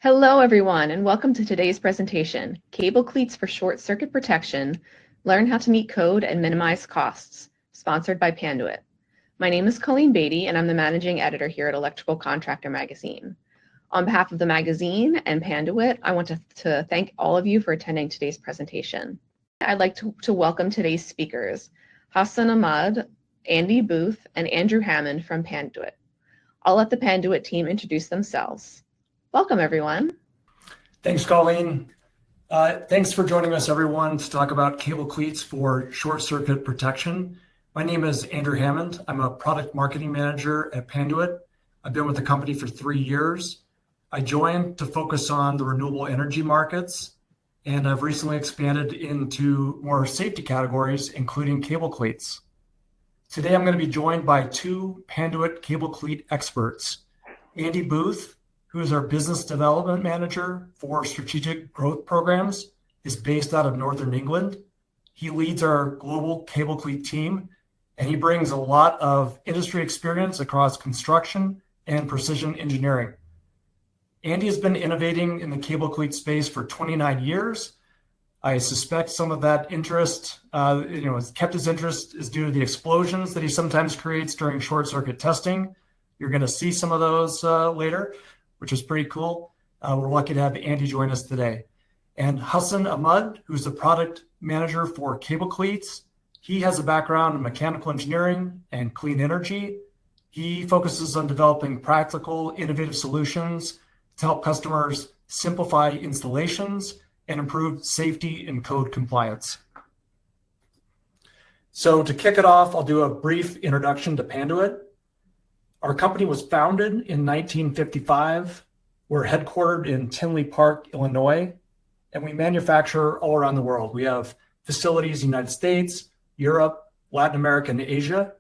Hello, everyone, and welcome to today's presentation, Cable Cleats for Short Circuit Protection, Learn How to Meet Code and Minimize Costs, sponsored by Panduit. My name is Colleen Beatty, and I'm the managing editor here at Electrical Contractor magazine. On behalf of the magazine and Panduit, I want to thank all of you for attending today's presentation. I'd like to welcome today's speakers, Hassun Ahmad, Andy Booth, and Andrew Hammond from Panduit. I'll let the Panduit team introduce themselves. Welcome, everyone. Thanks, Colleen. Thanks for joining us, everyone, to talk about cable cleats for short circuit protection. My name is Andrew Hammond. I'm a product marketing manager at Panduit. I've been with the company for 3 years. I joined to focus on the renewable energy markets, and I've recently expanded into more safety categories, including cable cleats. Today, I'm going to be joined by two Panduit cable cleat experts, Andy Booth, who is our business development manager for strategic growth programs, is based out of Northern England. He leads our global cable cleat team, and he brings a lot of industry experience across construction and precision engineering. Andy has been innovating in the cable cleat space for 29 years. I suspect some of that interest, has kept his interest is due to the explosions that he sometimes creates during short circuit testing. You're going to see some of those later, which is pretty cool. We're lucky to have Andy join us today. And Hassun Ahmad, who's the product manager for cable cleats. He has a background in mechanical engineering and clean energy. He focuses on developing practical, innovative solutions to help customers simplify installations and improve safety and code compliance. So to kick it off, I'll do a brief introduction to Panduit. Our company was founded in 1955. We're headquartered in Tinley Park, Illinois, and we manufacture all around the world. We have facilities in the United States, Europe, Latin America, and Asia.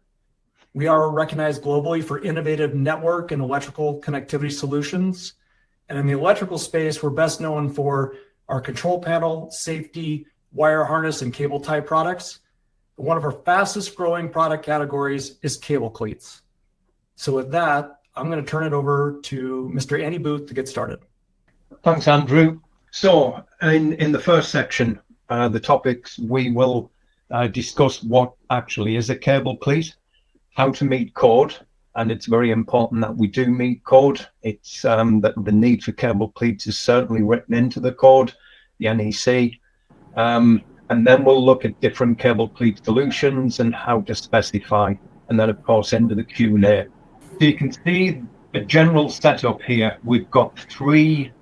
We are recognized globally for innovative network and electrical connectivity solutions. And in the electrical space, we're best known for our control panel, safety, wire harness, and cable tie products. But one of our fastest growing product categories is cable cleats. So with that, I'm going to turn it over to Mr. Andy Booth to get started. Thanks, Andrew. So in the first section, the topics, we will discuss what actually is a cable cleat, how to meet code, and it's very important that we do meet code. It's that the need for cable cleats is certainly written into the code, the NEC, and then we'll look at different cable cleat solutions and how to specify, and then of course into the Q&A. So you can see the general setup here. We've got three,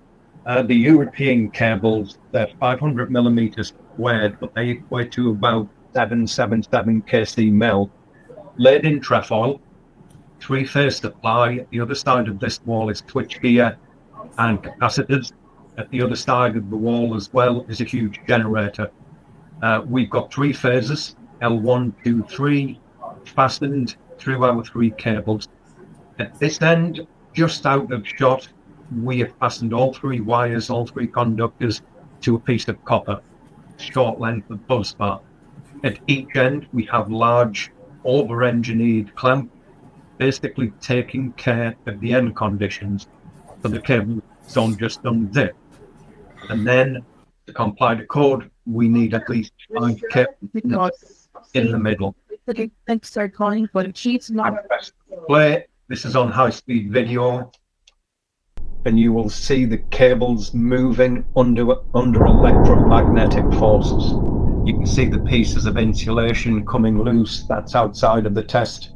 the European cables. They're 500 millimeters squared, but they equate to about 777 kc mil, laid in trefoil, three-phase supply. At the other side of this wall is switchgear and capacitors. At the other side of the wall as well is a huge generator. We've got three phases, L1, 2, 3, fastened through our three cables. At this end, just out of shot, we have fastened all three wires, all three conductors to a piece of copper, short length of bus bar. At each end, we have large over-engineered clamp, basically taking care of the end conditions so the cable don't just unzip. And then to comply to code, we need at least 5 cables in the middle. Thanks, start calling, but she's not. Play. This is on high-speed video, and you will see the cables moving under electromagnetic forces. You can see the pieces of insulation coming loose. That's outside of the test.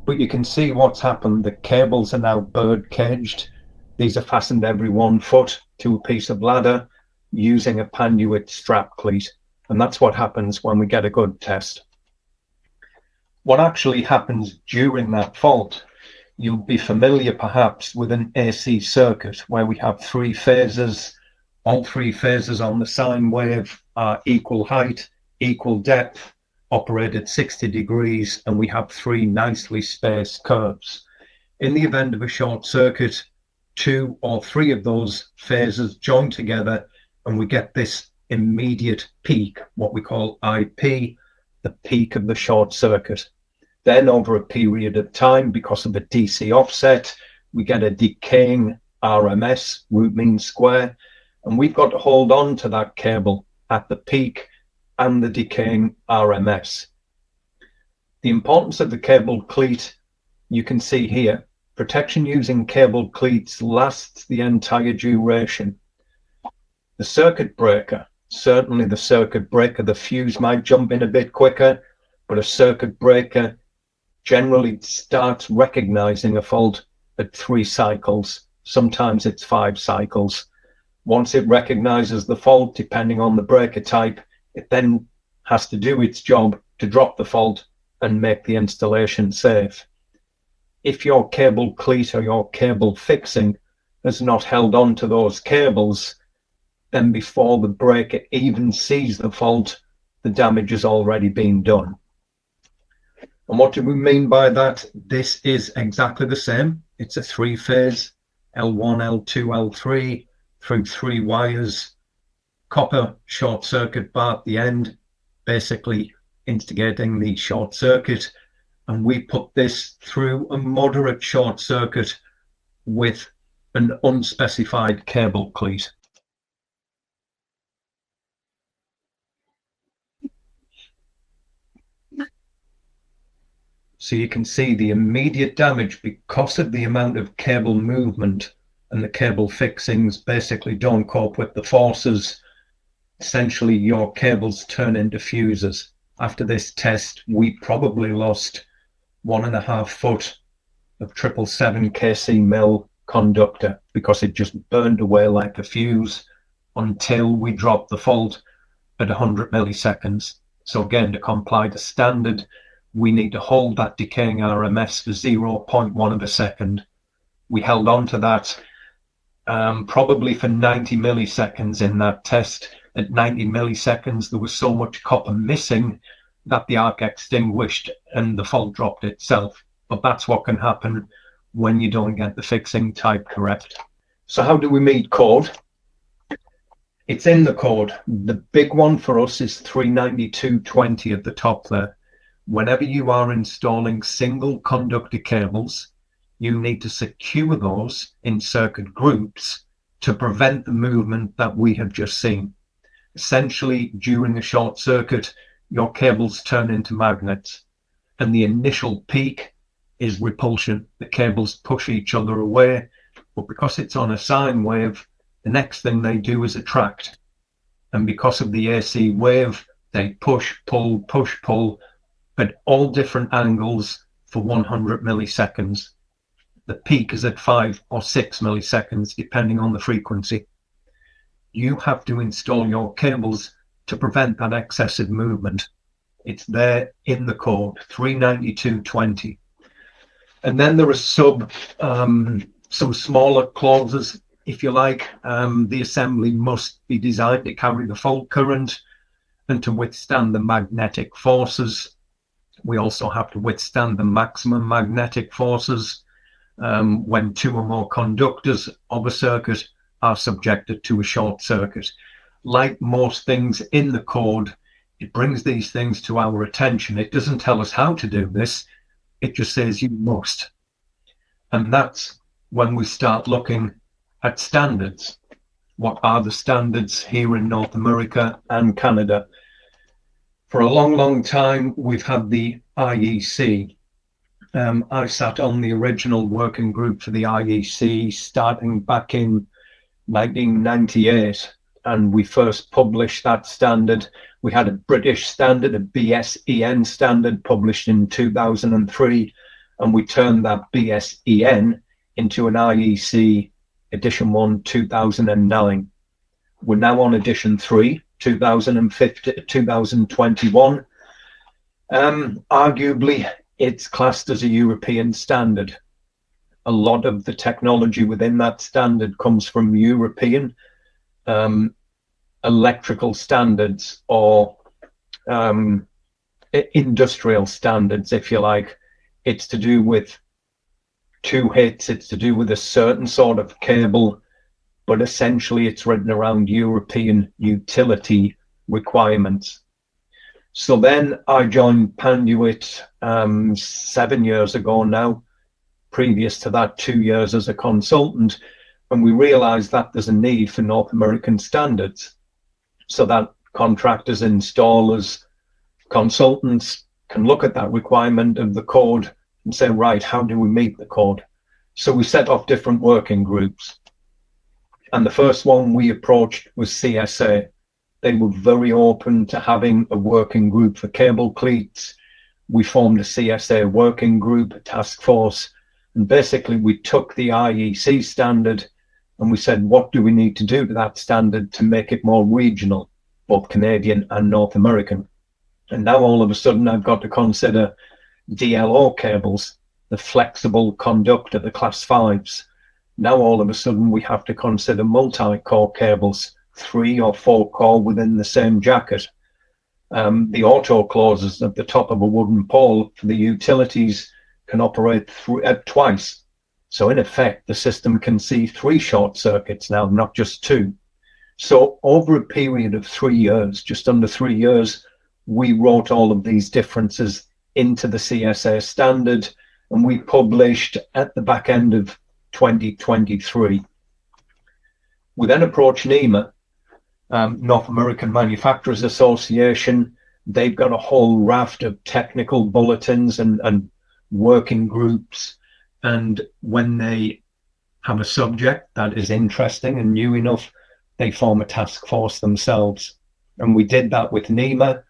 But you can see what's happened. The cables are now bird caged. These are fastened every 1 foot to a piece of ladder using a Panduit strap cleat. And that's what happens when we get a good test. What actually happens during that fault, you'll be familiar perhaps with an AC circuit where we have 3 phases. All 3 phases on the sine wave are equal height, equal depth, operate at 60 degrees, and we have 3 nicely spaced curves. In the event of a short circuit, 2 or 3 of those phases join together and we get this immediate peak, what we call IP, the peak of the short circuit. Then over a period of time, because of the DC offset, we get a decaying RMS, root mean square, and we've got to hold on to that cable at the peak and the decaying RMS. The importance of the cable cleat, you can see here. Protection using cable cleats lasts the entire duration. The circuit breaker, certainly the circuit breaker, the fuse might jump in a bit quicker, but a circuit breaker generally starts recognizing a fault at 3 cycles. Sometimes it's 5 cycles. Once it recognizes the fault, depending on the breaker type, it then has to do its job to drop the fault and make the installation safe. If your cable cleat or your cable fixing has not held on to those cables, then before the breaker even sees the fault, the damage has already been done. And what do we mean by that? This is exactly the same. It's a 3-phase L1, L2, L3 through 3 wires, copper short circuit bar at the end, basically instigating the short circuit. And we put this through a moderate short circuit with an unspecified cable cleat. So you can see the immediate damage because of the amount of cable movement, and the cable fixings basically don't cope with the forces. Essentially, your cables turn into fuses. After this test, we probably lost 1.5 foot of 777 kc mil conductor because it just burned away like a fuse until we dropped the fault at 100 milliseconds. So again, to comply to standard, we need to hold that decaying RMS for 0.1 of a second. We held on to that probably for 90 milliseconds in that test. At 90 milliseconds, there was so much copper missing that the arc extinguished and the fault dropped itself. But that's what can happen when you don't get the fixing type correct. So how do we meet code? It's in the code. The big one for us is 392.20 at the top there. Whenever you are installing single conductor cables, you need to secure those in circuit groups to prevent the movement that we have just seen. Essentially, during a short circuit, your cables turn into magnets, and the initial peak is repulsion. The cables push each other away, but because it's on a sine wave, the next thing they do is attract. And because of the AC wave, they push, pull at all different angles for 100 milliseconds. The peak is at 5 or 6 milliseconds, depending on the frequency. You have to install your cables to prevent that excessive movement. It's there in the code, 392.20. And then there are some smaller clauses, if you like. The assembly must be designed to carry the fault current and to withstand the magnetic forces. We also have to withstand the maximum magnetic forces when 2 or more conductors of a circuit are subjected to a short circuit. Like most things in the code, it brings these things to our attention. It doesn't tell us how to do this. It just says you must. And that's when we start looking at standards. What are the standards here in North America and Canada? For a long, long time, we've had the IEC. I sat on the original working group for the IEC starting back in 1998, and we first published that standard. We had a British standard, a BSEN standard, published in 2003, and we turned that BSEN into an IEC Edition 1 2009. We're now on Edition 3, 2021. Arguably, it's classed as a European standard. A lot of the technology within that standard comes from European electrical standards or industrial standards, if you like. It's to do with 2 hits, it's to do with a certain sort of cable, but essentially it's written around European utility requirements. So then I joined Panduit 7 years ago now. Previous to that, 2 years as a consultant. And we realized that there's a need for North American standards so that contractors, installers, consultants can look at that requirement of the code and say, right, how do we meet the code? So we set off different working groups. And the first one we approached was CSA. They were very open to having a working group for cable cleats. We formed a CSA working group, a task force, and basically we took the IEC standard and we said, what do we need to do to that standard to make it more regional, both Canadian and North American? And now all of a sudden I've got to consider DLO cables, the flexible conductor, the class 5s. Now all of a sudden we have to consider multi-core cables, 3 or 4 core within the same jacket. The auto closers at the top of a wooden pole for the utilities can operate twice. So in effect, the system can see 3 short circuits now, not just 2. So over a period of 3 years, just under 3 years, we wrote all of these differences into the CSA standard, and we published at the back end of 2023. We then approached NEMA, North American Manufacturers Association. They've got a whole raft of technical bulletins and working groups. And when they have a subject that is interesting and new enough, they form a task force themselves. And we did that with NEMA,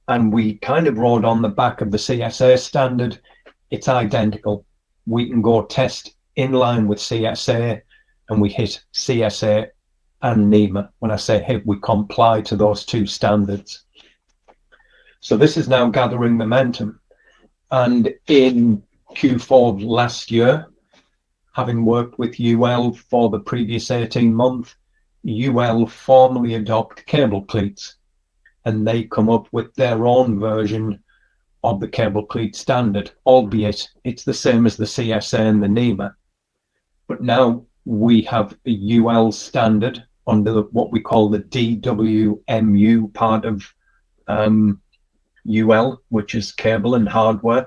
and we kind of rode on the back of the CSA standard. It's identical. We can go test in line with CSA, and we hit CSA and NEMA. When I say hit, we comply to those 2 standards. So this is now gathering momentum. And in Q4 of last year, having worked with UL for the previous 18 months, UL formally adopt Cable Cleats, and they come up with their own version of the Cable Cleat standard, albeit it's the same as the CSA and the NEMA. But now we have a UL standard under what we call the DWMU part of UL, which is cable and hardware.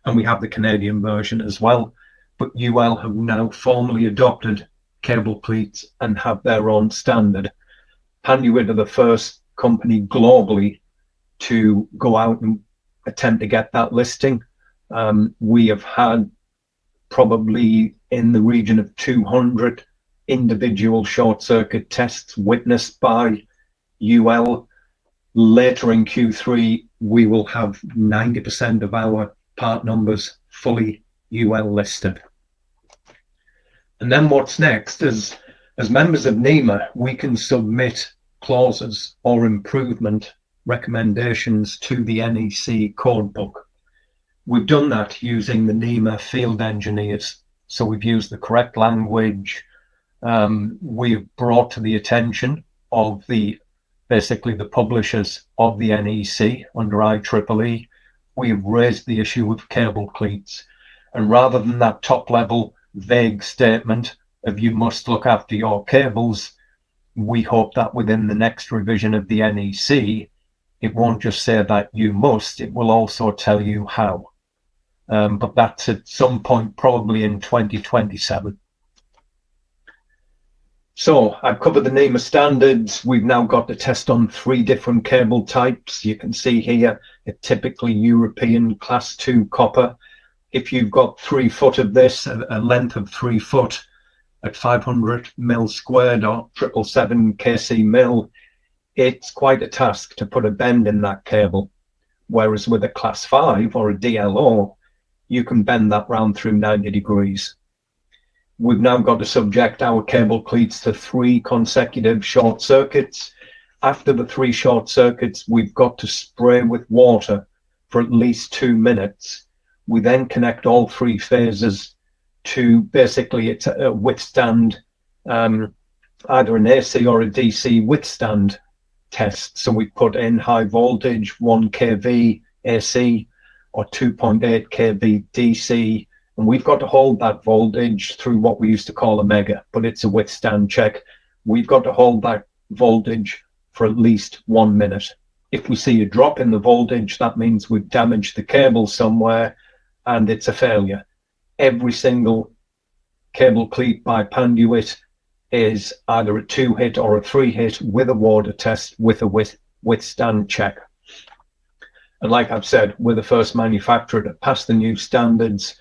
And we have the Canadian version as well. But UL have now formally adopted Cable Cleats and have their own standard. Panduit are the first company globally to go out and attempt to get that listing. We have had probably in the region of 200 individual short circuit tests witnessed by UL. Later in Q3, we will have 90% of our part numbers fully UL listed. And then what's next is, as members of NEMA, we can submit clauses or improvement recommendations to the NEC codebook. We've done that using the NEMA field engineers. So we've used the correct language. We've brought to the attention of basically the publishers of the NEC under IEEE. We've raised the issue of cable cleats. And rather than that top level vague statement of you must look after your cables, we hope that within the next revision of the NEC, it won't just say that you must, it will also tell you how. But that's at some point probably in 2027. So I've covered the NEMA standards. We've now got the test on 3 different cable types. You can see here a typically European class 2 copper. If you've got 3 foot of this, a length of 3 foot at 500 mil squared or 777 kc mil, it's quite a task to put a bend in that cable. Whereas with a class 5 or a DLO, you can bend that round through 90 degrees. We've now got to subject our cable cleats to 3 consecutive short circuits. After the 3 short circuits, we've got to spray with water for at least 2 minutes. We then connect all 3 phases to basically withstand either an AC or a DC withstand test. So we put in high voltage, 1 kV AC or 2.8 kV DC, and we've got to hold that voltage through what we used to call a mega, but it's a withstand check. We've got to hold that voltage for at least 1 minute. If we see a drop in the voltage, that means we've damaged the cable somewhere and it's a failure. Every single Cable Cleat by Panduit is either a 2-hit or a 3-hit with a water test with a withstand check. And like I've said, we're the first manufacturer to pass the new standards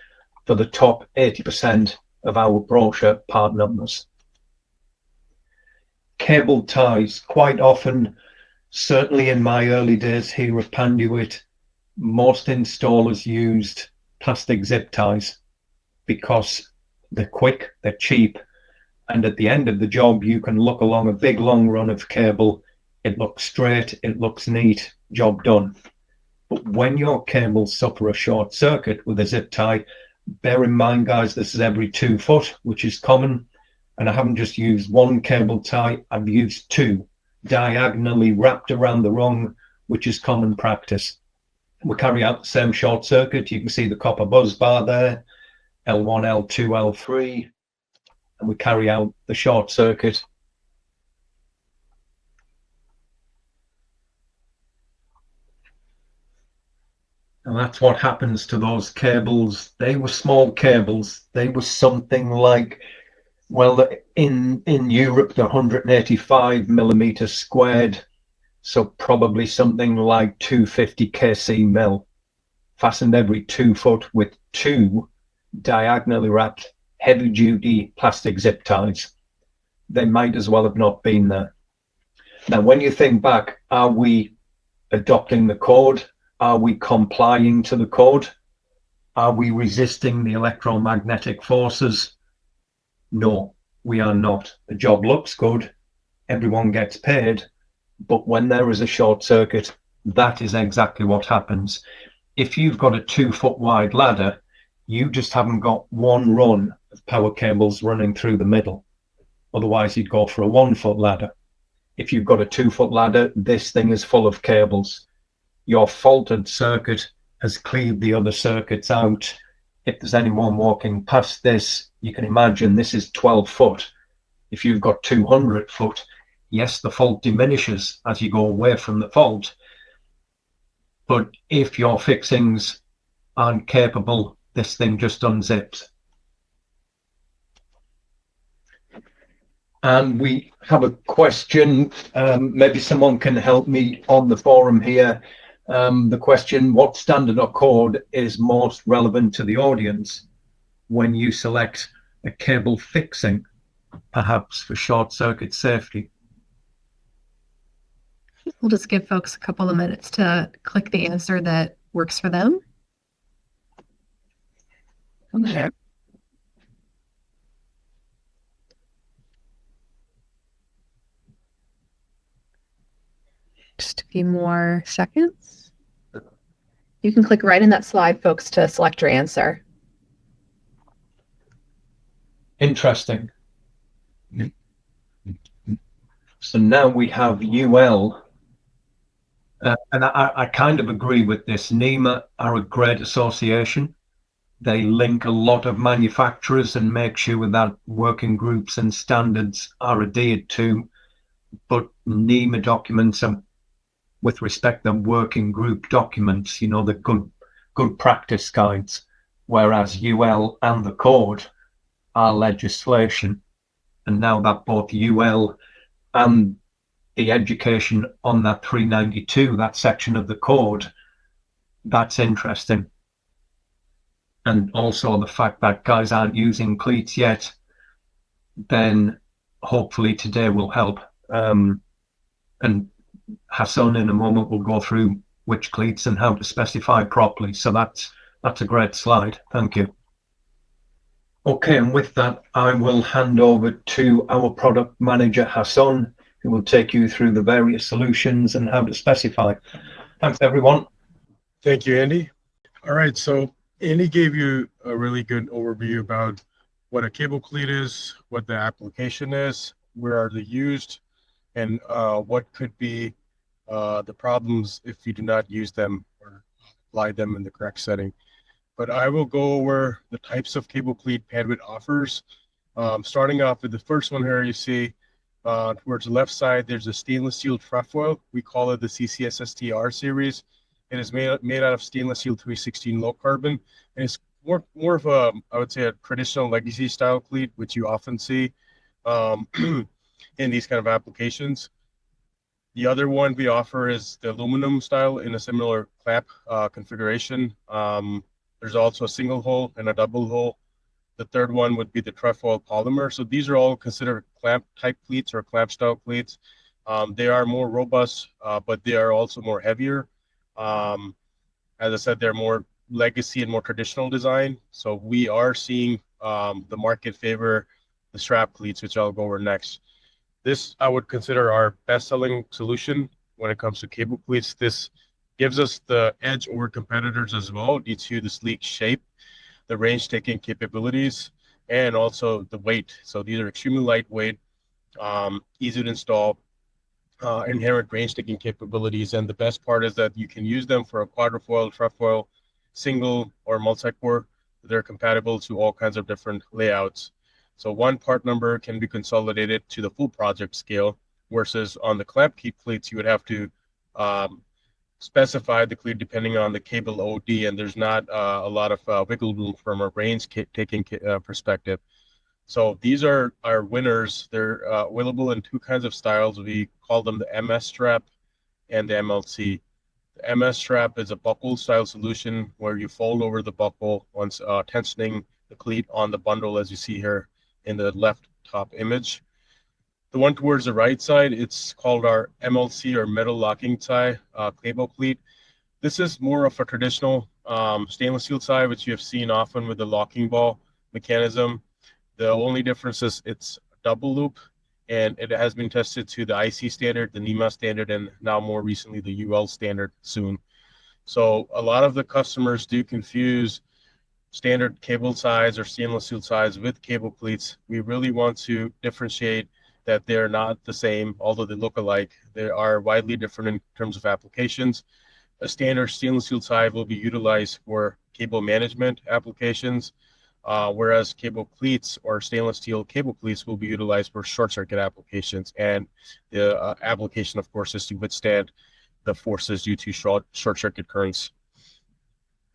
for the top 80% of our brochure part numbers. Cable ties, quite often, certainly in my early days here at Panduit, most installers used plastic zip ties because they're quick, they're cheap, and at the end of the job, you can look along a big long run of cable. It looks straight, it looks neat, job done. But when your cables suffer a short circuit with a zip tie, bear in mind, guys, this is every 2 foot, which is common. And I haven't just used one cable tie, I've used 2 diagonally wrapped around the rung, which is common practice. We carry out the same short circuit. You can see the copper buzz bar there, L1, L2, L3, and we carry out the short circuit. And that's what happens to those cables. They were small cables. They were something like, well, in Europe, they're 185 millimeters squared. So probably something like 250 kc mil, fastened every 2 foot with 2 diagonally wrapped heavy duty plastic zip ties. They might as well have not been there. Now, when you think back, are we adopting the code? Are we complying to the code? Are we resisting the electromagnetic forces? No, we are not. The job looks good, everyone gets paid, but when there is a short circuit, that is exactly what happens. If you've got a 2 foot wide ladder, you just haven't got one run of power cables running through the middle. Otherwise, you'd go for a 1 foot ladder. If you've got a 2 foot ladder, this thing is full of cables. Your faulted circuit has cleaved the other circuits out. If there's anyone walking past this, you can imagine this is 12 foot. If you've got 200 foot, yes, the fault diminishes as you go away from the fault. But if your fixings aren't capable, this thing just unzips. And we have a question, maybe someone can help me on the forum here. The question, what standard or code is most relevant to the audience when you select a cable fixing, perhaps for short circuit safety? We'll just give folks a couple of minutes to click the answer that works for them. Okay. Just a few more seconds. You can click right in that slide, folks, to select your answer. Interesting. So now we have UL. And I kind of agree with this. NEMA are a great association. They link a lot of manufacturers and make sure that working groups and standards are adhered to. But NEMA documents are, with respect to working group documents, you know, the good practice guides, whereas UL and the code are legislation. And now that both UL and the education on that 392, that section of the code, that's interesting. And also the fact that guys aren't using cleats yet, then hopefully today will help. And Hassun in a moment will go through which cleats and how to specify properly. So that's a great slide. Thank you. Okay, and with that, I will hand over to our product manager, Hassun, who will take you through the various solutions and how to specify. Thanks, everyone. Thank you, Andy. All right, so Andy gave you a really good overview about what a cable cleat is, what the application is, where are they used, and what could be the problems if you do not use them or apply them in the correct setting. But I will go over the types of cable cleat Panduit offers. Starting off with the first one here, you see towards the left side, there's a stainless steel trefoil. We call it the CCSSTR series. It is made out of stainless steel 316 low carbon, and it's more of a, I would say, a traditional legacy style cleat, which you often see in these kind of applications. The other one we offer is the aluminum style in a similar clamp configuration. There's also a single hole and a double hole. The third one would be the trefoil polymer. So these are all considered clamp type cleats or clamp style cleats. They are more robust, but they are also more heavier. As I said, they're more legacy and more traditional design. So we are seeing the market favor the strap cleats, which I'll go over next. This I would consider our best-selling solution when it comes to cable cleats. This gives us the edge over competitors as well due to the sleek shape, the range-taking capabilities, and also the weight. So these are extremely lightweight, easy to install, inherent range-taking capabilities. And the best part is that you can use them for a quadrifoil, trefoil, single, or multi-core. They're compatible to all kinds of different layouts. So one part number can be consolidated to the full project scale, versus on the clamp cleats, you would have to specify the cleat depending on the cable OD, and there's not a lot of wiggle room from a range-taking perspective. So these are our winners. They're available in two kinds of styles. We call them the MS strap and the MLC. The MS strap is a buckle style solution where you fold over the buckle once tensioning the cleat on the bundle, as you see here in the left top image. The one towards the right side, it's called our MLC or metal locking tie cable cleat. This is more of a traditional stainless steel tie, which you have seen often with the locking ball mechanism. The only difference is it's double loop, and it has been tested to the IC standard, the NEMA standard, and now more recently the UL standard soon. So a lot of the customers do confuse standard cable ties or stainless steel ties with cable cleats. We really want to differentiate that they're not the same, although they look alike. They are widely different in terms of applications. A standard stainless steel tie will be utilized for cable management applications, whereas cable cleats or stainless steel cable cleats will be utilized for short circuit applications. And the application, of course, is to withstand the forces due to short circuit currents.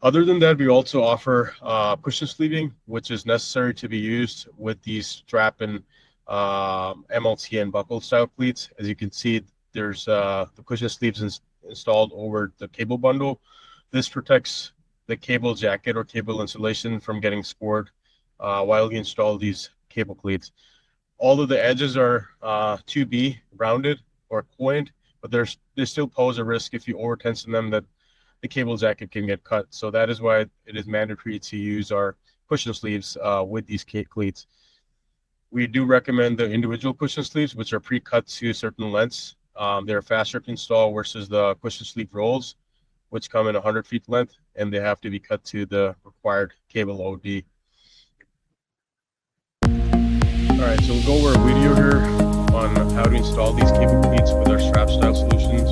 Other than that, we also offer cushion sleeving, which is necessary to be used with these strap and MLT and buckle style cleats. As you can see, there's the cushion sleeves installed over the cable bundle. This protects the cable jacket or cable insulation from getting scored while you install these cable cleats. All of the edges are to be rounded or coined, but they still pose a risk if you over tension them that the cable jacket can get cut. So that is why it is mandatory to use our cushion sleeves with these cleats. We do recommend the individual cushion sleeves, which are pre-cut to certain lengths. They're faster to install versus the cushion sleeve rolls, which come in 100 feet length, and they have to be cut to the required cable OD. All right, so we'll go over a video here on how to install these cable cleats with our strap style solutions.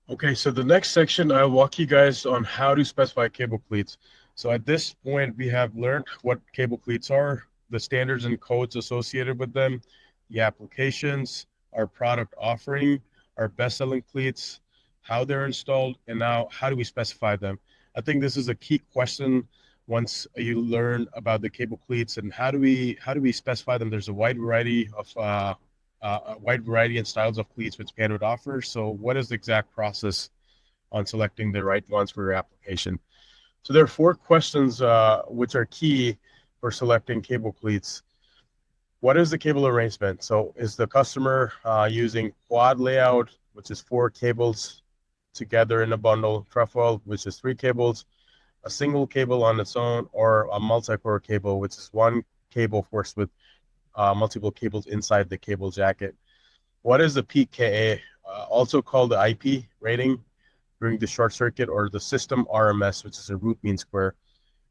Okay, so the next section, I'll walk you guys on how to specify cable cleats. So at this point, we have learned what cable cleats are, the standards and codes associated with them, the applications, our product offering, our best-selling cleats, how they're installed, and now how do we specify them? I think this is a key question once you learn about the cable cleats and how do we specify them. There's a wide variety and styles of cleats which Panduit offers. So what is the exact process on selecting the right ones for your application? So there are 4 questions which are key for selecting cable cleats. What is the cable arrangement? So is the customer using quad layout, which is 4 cables together in a bundle, trefoil, which is 3 cables, a single cable on its own, or a multi-core cable, which is 1 cable forced with multiple cables inside the cable jacket? What is the peak KA, also called the IP rating during the short circuit, or the system RMS, which is a root mean square?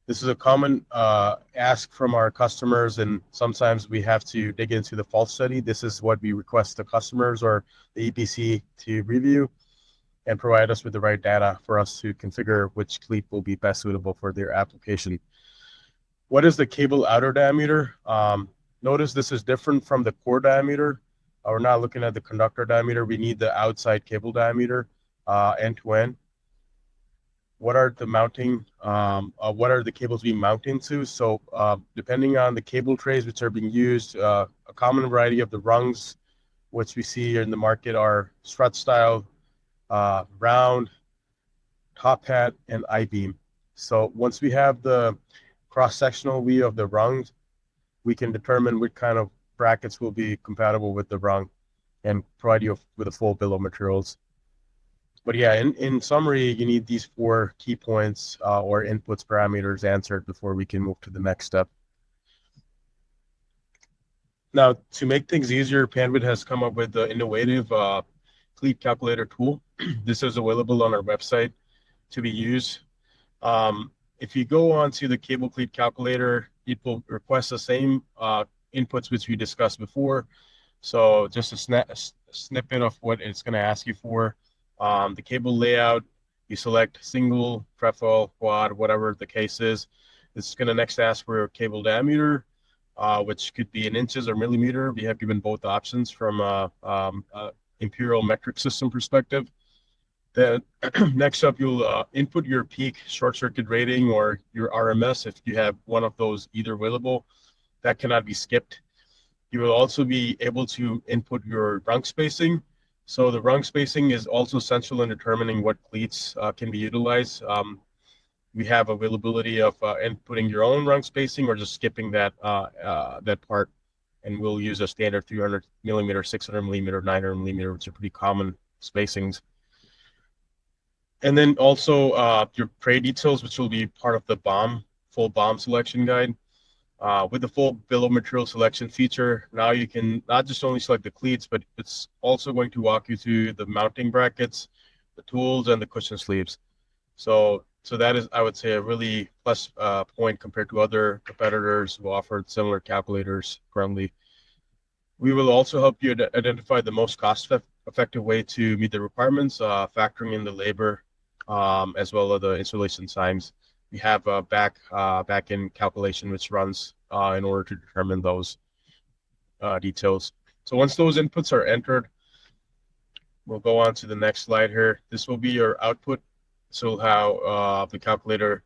This is a common ask from our customers, and sometimes we have to dig into the fault study. This is what we request the customers or the EPC to review. and provide us with the right data for us to configure which cleat will be best suitable for their application. What is the cable outer diameter? Notice this is different from the core diameter. We're not looking at the conductor diameter. We need the outside cable diameter end to end. What are the mounting? What are the cables being mounted to? So depending on the cable trays which are being used, a common variety of the rungs, which we see in the market, are strut style, round, top hat, and I-beam. So once we have the cross-sectional view of the rungs, we can determine what kind of brackets will be compatible with the rung and provide you with a full bill of materials. But yeah, in summary, you need these 4 key points or inputs parameters answered before we can move to the next step. Now, to make things easier, Panduit has come up with the innovative Cleat calculator tool. This is available on our website to be used. If you go onto the Cable Cleat calculator, it will request the same inputs which we discussed before. So just a snippet of what it's going to ask you for. The cable layout, you select single, trefoil, quad, whatever the case is. It's going to next ask for cable diameter, which could be in inches or millimeter. We have given both options from imperial metric system perspective. Then next up, you'll input your peak short circuit rating or your RMS if you have one of those either available. That cannot be skipped. You will also be able to input your rung spacing. So the rung spacing is also essential in determining what cleats can be utilized. We have availability of inputting your own rung spacing or just skipping that part, and we'll use a standard 300 millimeter, 600 millimeter, 900 millimeter, which are pretty common spacings. And then also your tray details, which will be part of the full BOM selection guide. With the full bill of material selection feature, now you can not just only select the cleats, but it's also going to walk you through the mounting brackets, the tools, and the cushion sleeves. So that is, I would say, a really plus point compared to other competitors who offer similar calculators currently. We will also help you identify the most cost-effective way to meet the requirements, factoring in the labor as well as the installation times. We have a back-end calculation which runs in order to determine those details. So once those inputs are entered, we'll go on to the next slide here. This will be your output. So how the calculator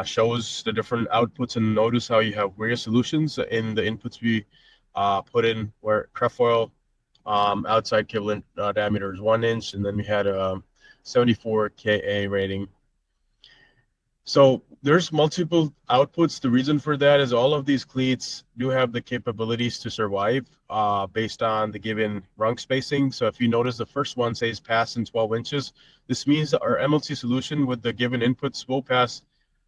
shows the different outputs, and notice how you have various solutions in the inputs we put in, where trefoil outside cable diameter is 1 inch, and then we had a 74 kA rating. So there's multiple outputs. The reason for that is all of these cleats do have the capabilities to survive based on the given rung spacing. So if you notice, the first one says pass in 12 inches. This means that our MLC solution with the given inputs will pass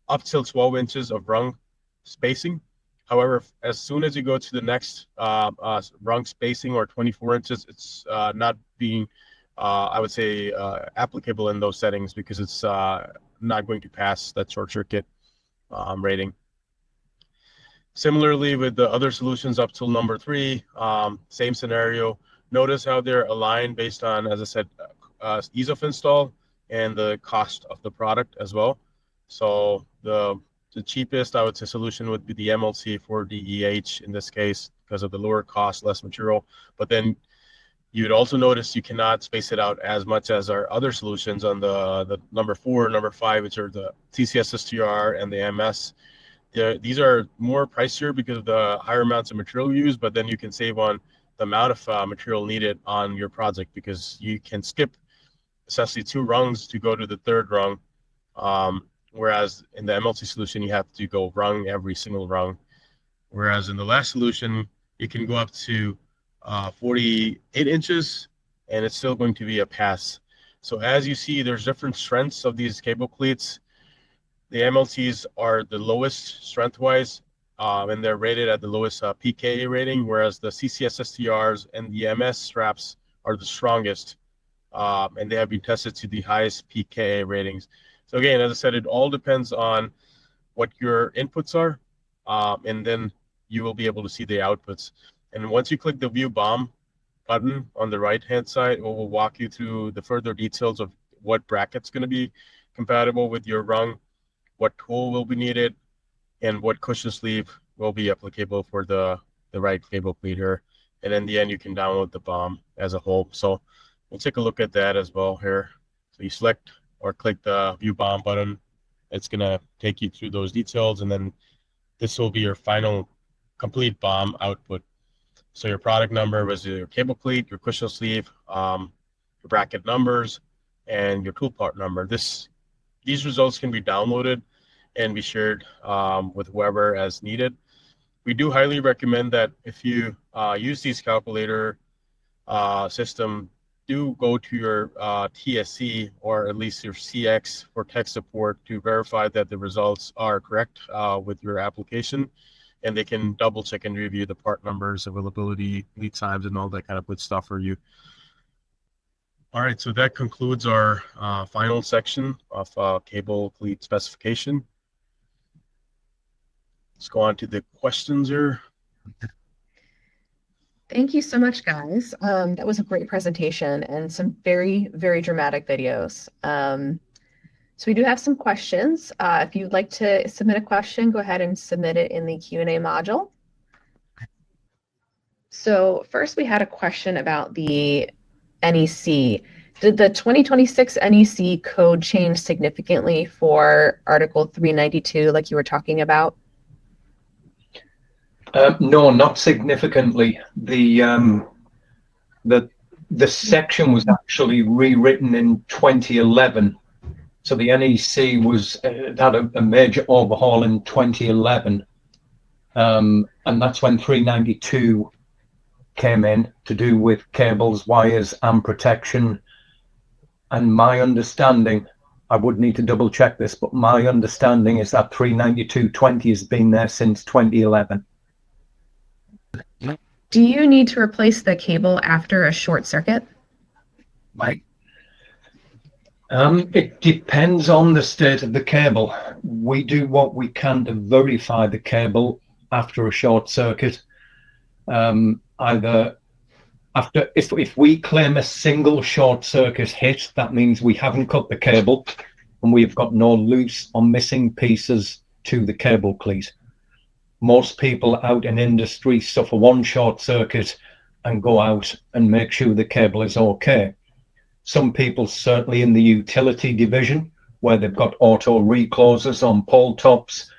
up till 12 inches of rung spacing. However, as soon as you go to the next rung spacing or 24 inches, it's not being, I would say, applicable in those settings because it's not going to pass that short circuit rating. Similarly, with the other solutions up till number 3, same scenario. Notice how they're aligned based on, as I said, ease of install and the cost of the product as well. So the cheapest, I would say, solution would be the MLC for DEH in this case because of the lower cost, less material. But then you'd also notice you cannot space it out as much as our other solutions on the number 4, number 5, which are the TCS-STR and the MS. These are more pricier because of the higher amounts of material used, but then you can save on the amount of material needed on your project because you can skip essentially 2 rungs to go to the 3rd rung, whereas in the MLC solution, you have to go rung every single rung. Whereas in the last solution, you can go up to 48 inches and it's still going to be a pass. So as you see, there's different strengths of these cable cleats. The MLCs are the lowest strength-wise, and they're rated at the lowest pKa rating, whereas the CCS-STRs and the MS straps are the strongest, and they have been tested to the highest pKa ratings. So again, as I said, it all depends on what your inputs are, and then you will be able to see the outputs. And once you click the View BOM button on the right-hand side, it will walk you through the further details of what bracket's going to be compatible with your rung, what tool will be needed, and what cushion sleeve will be applicable for the right cable cleat here. And in the end, you can download the BOM as a whole. So we'll take a look at that as well here. So you select or click the View BOM button. It's going to take you through those details, and then this will be your final complete BOM output. So your product number was your cable cleat, your cushion sleeve, your bracket numbers, and your tool part number. These results can be downloaded and be shared with whoever as needed. We do highly recommend that if you use these calculator system, do go to your TSC or at least your CX for tech support to verify that the results are correct with your application, and they can double check and review the part numbers, availability, lead times, and all that kind of good stuff for you. All right, so that concludes our final section of cable cleat specification. Let's go on to the questions here. Thank you so much, guys. That was a great presentation and some very, very dramatic videos. So we do have some questions. If you'd like to submit a question, go ahead and submit it in the Q&A module. So first we had a question about the NEC. Did the 2026 NEC code change significantly for Article 392 like you were talking about? No, not significantly. The section was actually rewritten in 2011. So the NEC was had a major overhaul in 2011, and that's when 392 came in to do with cables, wires, and protection. And my understanding, I would need to double check this, but my understanding is that 392.20 has been there since 2011. Do you need to replace the cable after a short circuit? Right. It depends on the state of the cable. We do what we can to verify the cable after a short circuit. Either after, if we claim a single short circuit hit, that means we haven't cut the cable and we've got no loose or missing pieces to the cable cleat. Most people out in industry suffer one short circuit and go out and make sure the cable is okay. Some people, certainly in the utility division, where they've got auto reclosers on pole tops,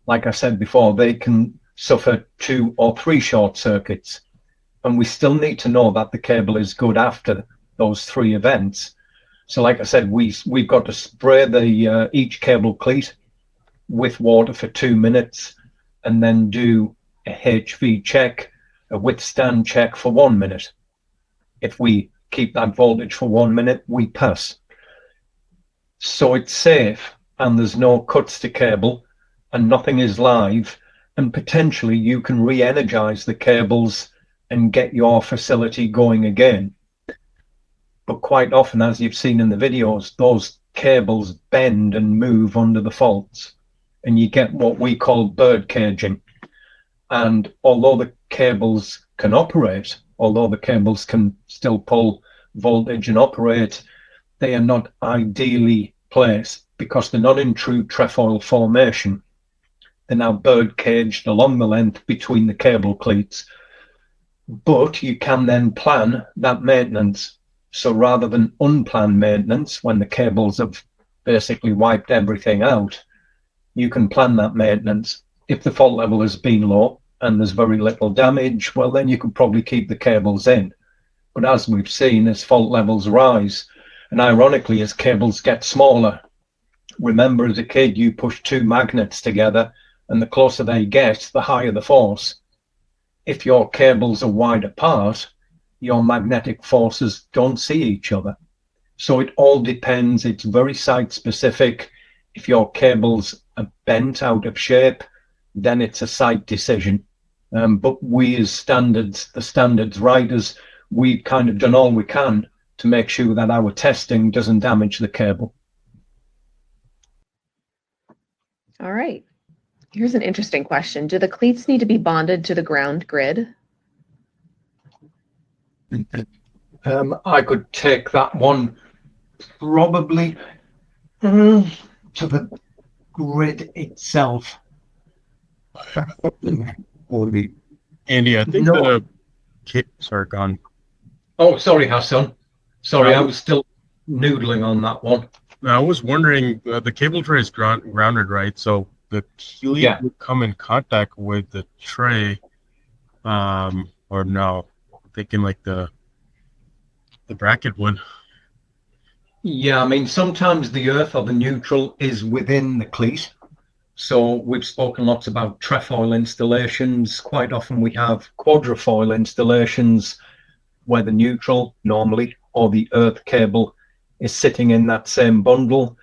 like I said before, they can suffer 2 or 3 short circuits. And we still need to know that the cable is good after those 3 events. So like I said, we've got to spray the each cable cleat with water for 2 minutes, and then do a HV check, a withstand check for 1 minute. If we keep that voltage for 1 minute, we pass. So it's safe, and there's no cuts to cable, and nothing is live, and potentially you can re-energize the cables and get your facility going again. But quite often, as you've seen in the videos, those cables bend and move under the faults, and you get what we call bird caging. And although the cables can operate, although the cables can still pull voltage and operate, they are not ideally placed because they're not in true trefoil formation. They're now bird caged along the length between the cable cleats. But you can then plan that maintenance. So rather than unplanned maintenance, when the cables have basically wiped everything out, you can plan that maintenance. If the fault level has been low and there's very little damage, well, then you could probably keep the cables in. But as we've seen, as fault levels rise, and ironically, as cables get smaller, remember as a kid, you push 2 magnets together, and the closer they get, the higher the force. If your cables are wide apart, your magnetic forces don't see each other. So it all depends. It's very site specific. If your cables are bent out of shape, then it's a site decision. But we as standards, the standards writers, we've kind of done all we can to make sure that our testing doesn't damage the cable. All right. Here's an interesting question. Do the cleats need to be bonded to the ground grid? I could take that one. Probably to the grid itself. Or the Andy, I think no. sorry, gone. Oh, sorry, Hassun. Sorry, I Um, was still noodling on that one. I was wondering, the cable tray is grounded, right? So the cleat Yeah. would come in contact with the tray, or no? I'm thinking like the bracket would. Yeah, I mean, sometimes the earth or the neutral is within the cleat. So we've spoken lots about trefoil installations. Quite often we have quadrifoil installations where the neutral normally or the earth cable is sitting in that same bundle,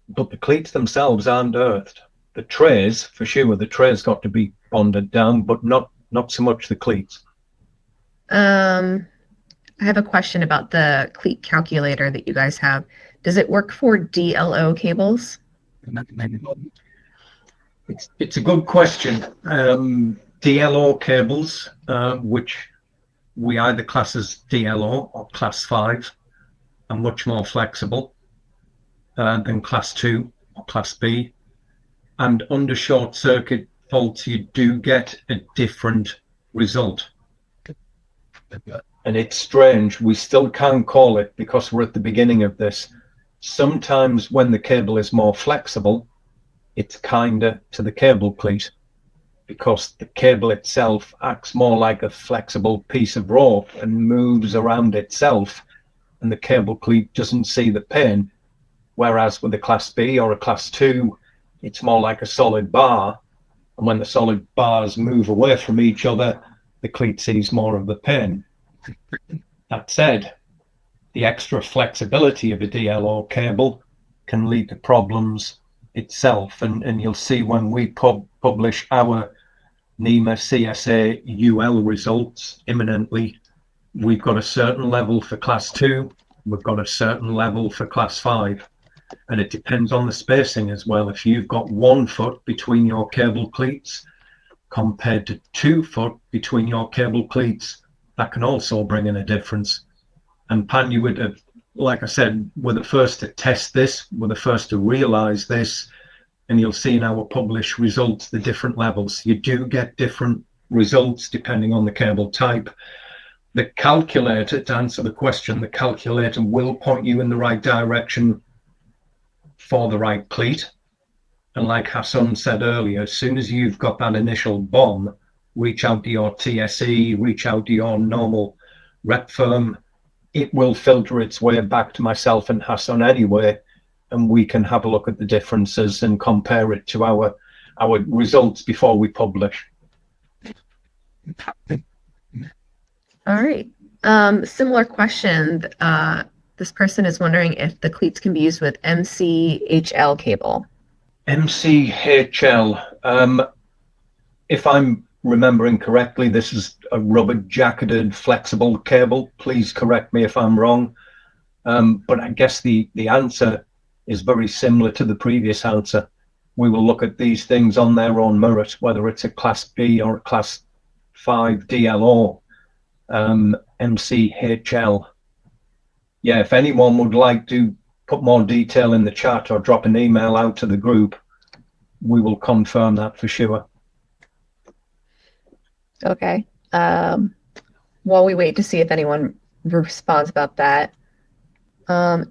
but the cleats themselves aren't earthed. The trays, for sure, the trays got to be bonded down, but not so much the cleats. I have a question about the cleat calculator that you guys have. Does it work for DLO cables? It's a good question. DLO cables, which we either class as DLO or class 5, are much more flexible than class 2 or class B. And under short circuit faults, you do get a different result. And it's strange. We still can't call it because we're at the beginning of this. Sometimes when the cable is more flexible, it's kinder to the cable cleat because the cable itself acts more like a flexible piece of rope and moves around itself, and the cable cleat doesn't see the pain. Whereas with a class B or a class 2, it's more like a solid bar, and when the solid bars move away from each other, the cleat sees more of the pain. That said, the extra flexibility of a DLO cable can lead to problems itself, and you'll see when we publish our NEMA CSA UL results imminently, we've got a certain level for class 2, we've got a certain level for class 5, and it depends on the spacing as well. If you've got 1 foot between your cable cleats compared to 2 foot between your cable cleats, that can also bring in a difference. And Panduit, like I said, we're the first to test this, we're the first to realize this, and you'll see in our published results the different levels. You do get different results depending on the cable type. The calculator, to answer the question, the calculator will point you in the right direction for the right cleat. And like Hassun said earlier, as soon as you've got that initial bomb, reach out to your TSE, reach out to your normal rep firm. It will filter its way back to myself and Hassun anyway, and we can have a look at the differences and compare it to our results before we publish. All right. Similar question. This person is wondering if the cleats can be used with MCHL cable. MCHL. If I'm remembering correctly, this is a rubber jacketed flexible cable. Please correct me if I'm wrong. But I guess the answer is very similar to the previous answer. We will look at these things on their own merit, whether it's a class B or a class 5 DLO. MCHL. Yeah, if anyone would like to put more detail in the chat or drop an email out to the group, we will confirm that for sure. Okay. While we wait to see if anyone responds about that,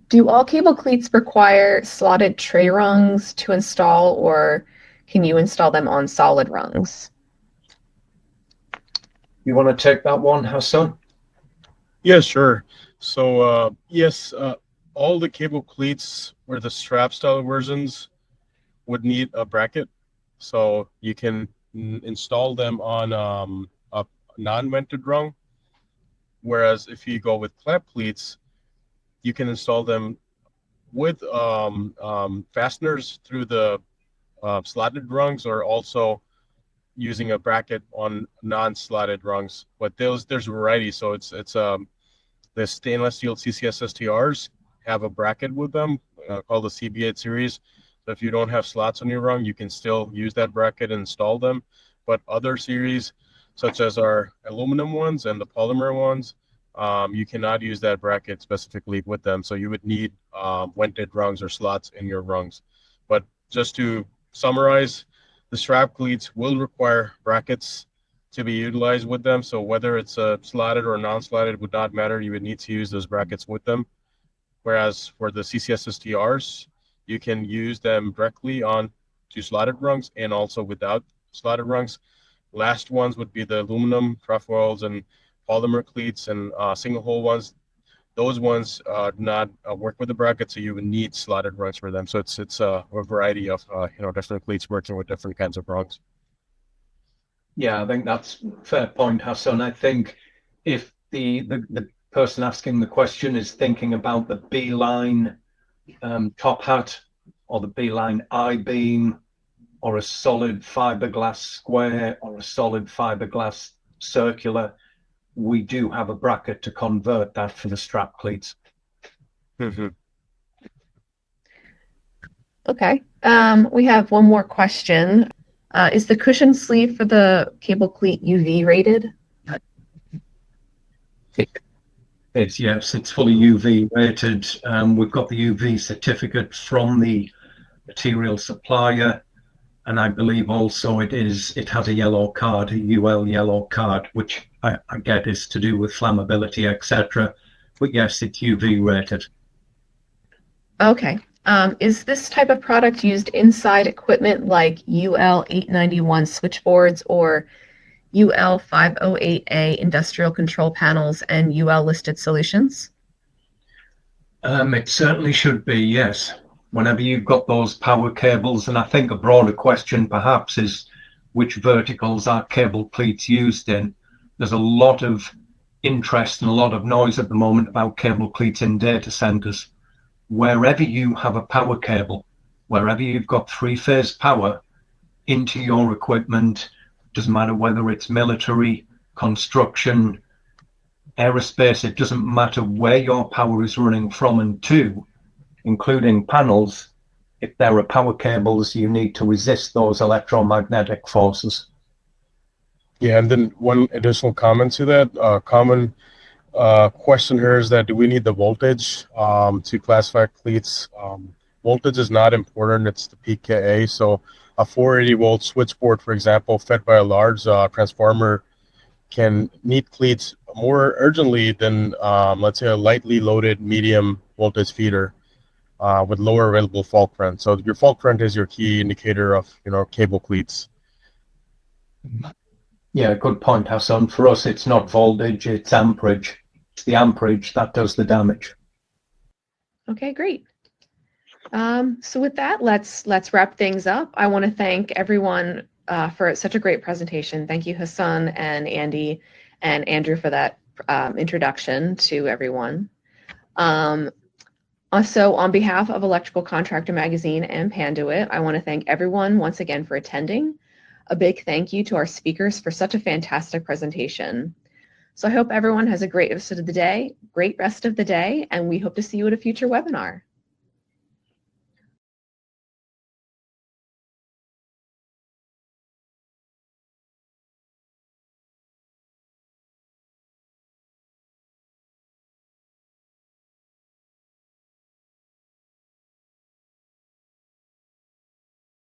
do all cable cleats require slotted tray rungs to install, or can you install them on solid rungs? You want to take that one, Hassun? Yeah, sure. So yes, all the cable cleats or the strap style versions would need a bracket, so you can install them on a non-vented rung. Whereas if you go with clamp cleats, you can install them with fasteners through the slotted rungs, or also using a bracket on non-slotted rungs. But there's variety. So it's the stainless steel CCS STRs have a bracket with them called the CB8 series. So if you don't have slots on your rung, you can still use that bracket and install them. But other series, such as our aluminum ones and the polymer ones, you cannot use that bracket specifically with them. So you would need vented rungs or slots in your rungs. But just to summarize, the strap cleats will require brackets to be utilized with them. So whether it's slotted or non-slotted would not matter. You would need to use those brackets with them. Whereas for the CCSSTRs, you can use them directly on to slotted rungs and also without slotted rungs. Last ones would be the aluminum trefoils and polymer cleats and single hole ones. Those ones do not work with the bracket, so you would need slotted rungs for them. So it's a variety of different cleats working with different kinds of rungs. Yeah, I think that's a fair point, Hassun. I think if the person asking the question is thinking about the B-line top hat or the B-line I-beam or a solid fiberglass square or a solid fiberglass circular, we do have a bracket to convert that for the strap cleats. Mm-hmm. Okay. We have one more question. Is the cushion sleeve for the cable cleat UV rated? Yes, it's fully UV rated. We've got the UV certificate from the material supplier, and I believe also it has a yellow card, a UL yellow card, which I get is to do with flammability, etc. But yes, it's UV rated. Okay. Is this type of product used inside equipment like UL 891 switchboards or UL 508A industrial control panels and UL listed solutions? It certainly should be, yes. Whenever you've got those power cables, and I think a broader question perhaps is which verticals are cable cleats used in. There's a lot of interest and a lot of noise at the moment about cable cleats in data centers. Wherever you have a power cable, wherever you've got three-phase power into your equipment, doesn't matter whether it's military, construction, aerospace, it doesn't matter where your power is running from and to, including panels. If there are power cables, you need to resist those electromagnetic forces. Yeah, and then one additional comment to that. Common question here is that do we need the voltage to classify cleats? Voltage is not important, it's the peak KA. So a 480 volt switchboard, for example, fed by a large transformer can need cleats more urgently than let's say a lightly loaded medium voltage feeder with lower available fault current. So your fault current is your key indicator of cable cleats. Yeah, good point, Hassun. For us, it's not voltage, it's amperage. It's the amperage that does the damage. Okay, great. So with that, let's wrap things up. I want to thank everyone for such a great presentation. Thank you, Hassun and Andy and Andrew for that introduction to everyone. Also, on behalf of Electrical Contractor Magazine and Panduit, I want to thank everyone once again for attending. A big thank you to our speakers for such a fantastic presentation. So I hope everyone has a great rest of the day, and we hope to see you at a future webinar.